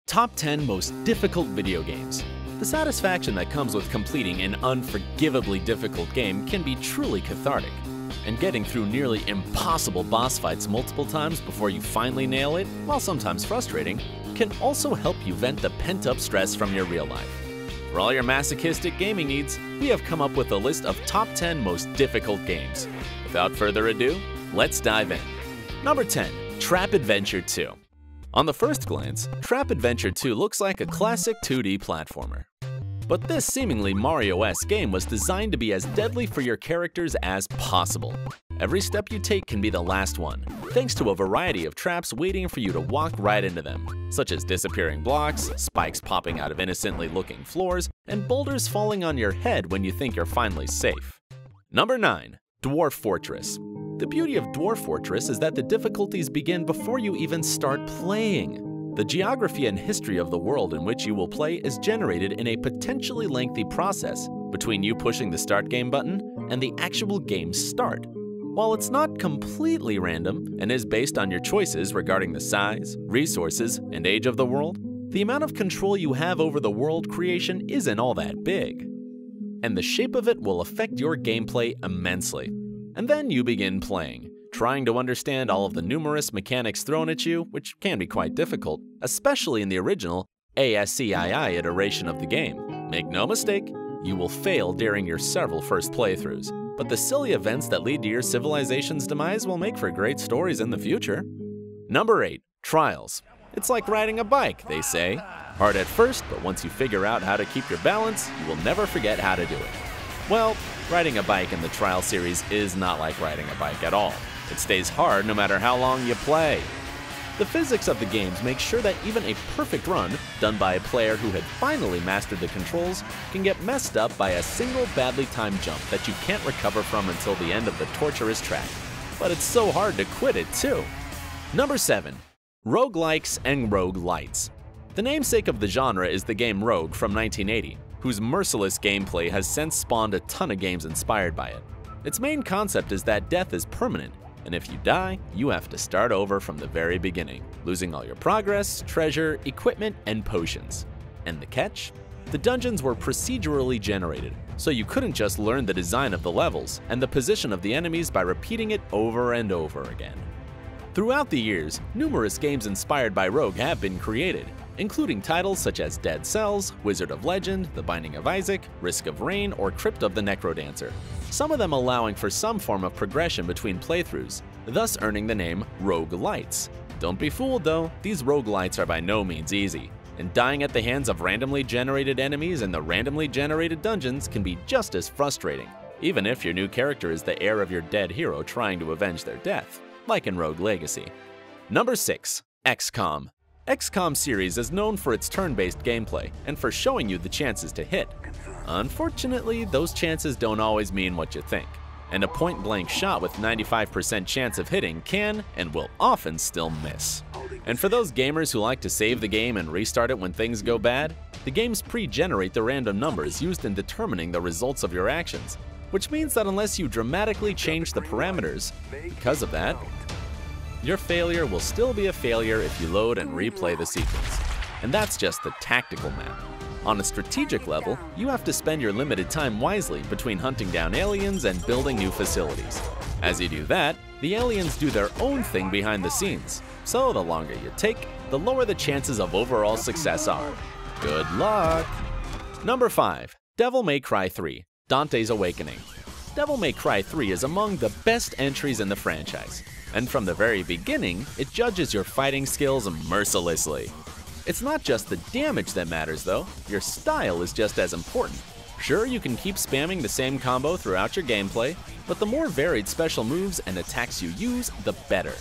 Top 10 most difficult video games. The satisfaction that comes with completing an unforgivably difficult game can be truly cathartic. And getting through nearly impossible boss fights multiple times before you finally nail it, while sometimes frustrating, can also help you vent the pent-up stress from your real life. For all your masochistic gaming needs, we have come up with a list of top 10 most difficult games. Without further ado, let's dive in. Number 10. Trap Adventure 2. On the first glance, Trap Adventure 2 looks like a classic 2D platformer. But this seemingly Mario-esque game was designed to be as deadly for your characters as possible. Every step you take can be the last one, thanks to a variety of traps waiting for you to walk right into them, such as disappearing blocks, spikes popping out of innocently looking floors, and boulders falling on your head when you think you're finally safe. Number 9. Dwarf Fortress. The beauty of Dwarf Fortress is that the difficulties begin before you even start playing. The geography and history of the world in which you will play is generated in a potentially lengthy process between you pushing the Start Game button and the actual game's start. While it's not completely random and is based on your choices regarding the size, resources, and age of the world, the amount of control you have over the world creation isn't all that big. And the shape of it will affect your gameplay immensely. And then you begin playing, trying to understand all of the numerous mechanics thrown at you, which can be quite difficult, especially in the original ASCII iteration of the game. Make no mistake, you will fail during your several first playthroughs, but the silly events that lead to your civilization's demise will make for great stories in the future. Number 8. Trials. It's like riding a bike, they say. Hard at first, but once you figure out how to keep your balance, you will never forget how to do it. Well, riding a bike in the Trial series is not like riding a bike at all. It stays hard no matter how long you play. The physics of the games make sure that even a perfect run, done by a player who had finally mastered the controls, can get messed up by a single badly timed jump that you can't recover from until the end of the torturous track. But it's so hard to quit it too. Number 7. Roguelikes and Roguelites. The namesake of the genre is the game Rogue from 1980. Whose merciless gameplay has since spawned a ton of games inspired by it. Its main concept is that death is permanent, and if you die, you have to start over from the very beginning, losing all your progress, treasure, equipment, and potions. And the catch? The dungeons were procedurally generated, so you couldn't just learn the design of the levels and the position of the enemies by repeating it over and over again. Throughout the years, numerous games inspired by Rogue have been created, including titles such as Dead Cells, Wizard of Legend, The Binding of Isaac, Risk of Rain, or Crypt of the Necrodancer, some of them allowing for some form of progression between playthroughs, thus earning the name Roguelites. Don't be fooled though, these roguelites are by no means easy, and dying at the hands of randomly generated enemies in the randomly generated dungeons can be just as frustrating, even if your new character is the heir of your dead hero trying to avenge their death, like in Rogue Legacy. Number 6. XCOM. XCOM series is known for its turn-based gameplay and for showing you the chances to hit. Unfortunately, those chances don't always mean what you think, and a point-blank shot with 95% chance of hitting can and will often still miss. And for those gamers who like to save the game and restart it when things go bad, the games pre-generate the random numbers used in determining the results of your actions, which means that unless you dramatically change the parameters, because of that, your failure will still be a failure if you load and replay the sequence. And that's just the tactical map. On a strategic level, you have to spend your limited time wisely between hunting down aliens and building new facilities. As you do that, the aliens do their own thing behind the scenes, so the longer you take, the lower the chances of overall success are. Good luck! Number 5. Devil May Cry 3: Dante's Awakening. Devil May Cry 3 is among the best entries in the franchise. And from the very beginning, it judges your fighting skills mercilessly. It's not just the damage that matters though, your style is just as important. Sure, you can keep spamming the same combo throughout your gameplay, but the more varied special moves and attacks you use, the better.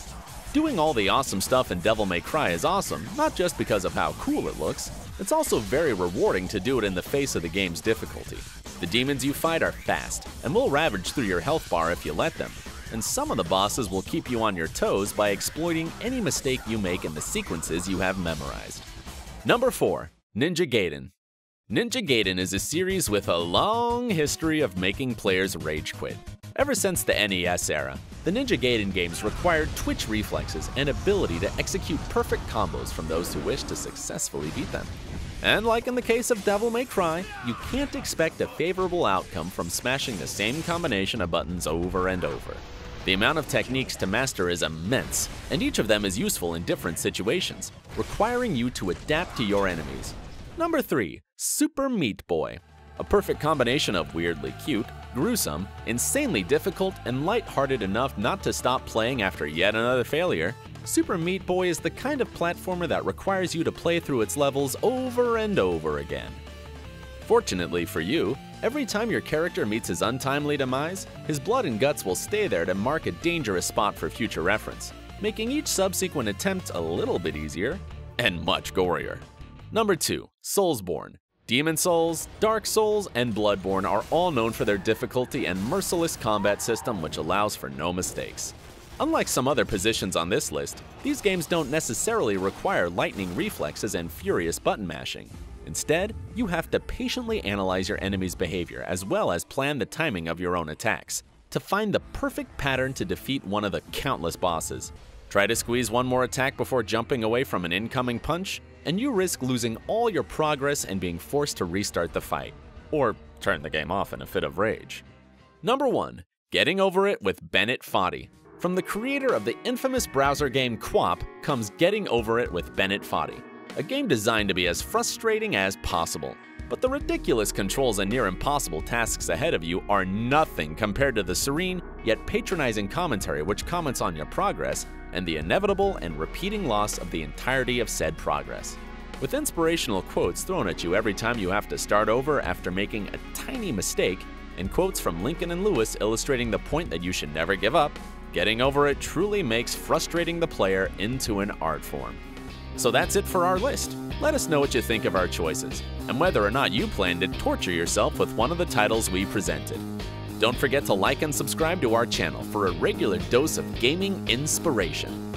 Doing all the awesome stuff in Devil May Cry is awesome, not just because of how cool it looks, it's also very rewarding to do it in the face of the game's difficulty. The demons you fight are fast, and will ravage through your health bar if you let them. And some of the bosses will keep you on your toes by exploiting any mistake you make in the sequences you have memorized. Number 4. Ninja Gaiden. Ninja Gaiden is a series with a long history of making players rage quit. Ever since the NES era, the Ninja Gaiden games required twitch reflexes and ability to execute perfect combos from those who wish to successfully beat them. And like in the case of Devil May Cry, you can't expect a favorable outcome from smashing the same combination of buttons over and over. The amount of techniques to master is immense, and each of them is useful in different situations, requiring you to adapt to your enemies. Number 3. Super Meat Boy. A perfect combination of weirdly cute, gruesome, insanely difficult, and lighthearted enough not to stop playing after yet another failure, Super Meat Boy is the kind of platformer that requires you to play through its levels over and over again. Fortunately for you, every time your character meets his untimely demise, his blood and guts will stay there to mark a dangerous spot for future reference, making each subsequent attempt a little bit easier and much gorier. Number 2. Soulsborne. Demon Souls, Dark Souls, and Bloodborne are all known for their difficulty and merciless combat system which allows for no mistakes. Unlike some other positions on this list, these games don't necessarily require lightning reflexes and furious button mashing. Instead, you have to patiently analyze your enemy's behavior as well as plan the timing of your own attacks to find the perfect pattern to defeat one of the countless bosses. Try to squeeze one more attack before jumping away from an incoming punch, and you risk losing all your progress and being forced to restart the fight, or turn the game off in a fit of rage. Number 1. Getting Over It with Bennett Foddy. From the creator of the infamous browser game QWOP comes Getting Over It with Bennett Foddy, a game designed to be as frustrating as possible. But the ridiculous controls and near impossible tasks ahead of you are nothing compared to the serene yet patronizing commentary which comments on your progress and the inevitable and repeating loss of the entirety of said progress. With inspirational quotes thrown at you every time you have to start over after making a tiny mistake, and quotes from Lincoln and Lewis illustrating the point that you should never give up, Getting Over It truly makes frustrating the player into an art form. So that's it for our list. Let us know what you think of our choices, and whether or not you plan to torture yourself with one of the titles we presented. Don't forget to like and subscribe to our channel for a regular dose of gaming inspiration.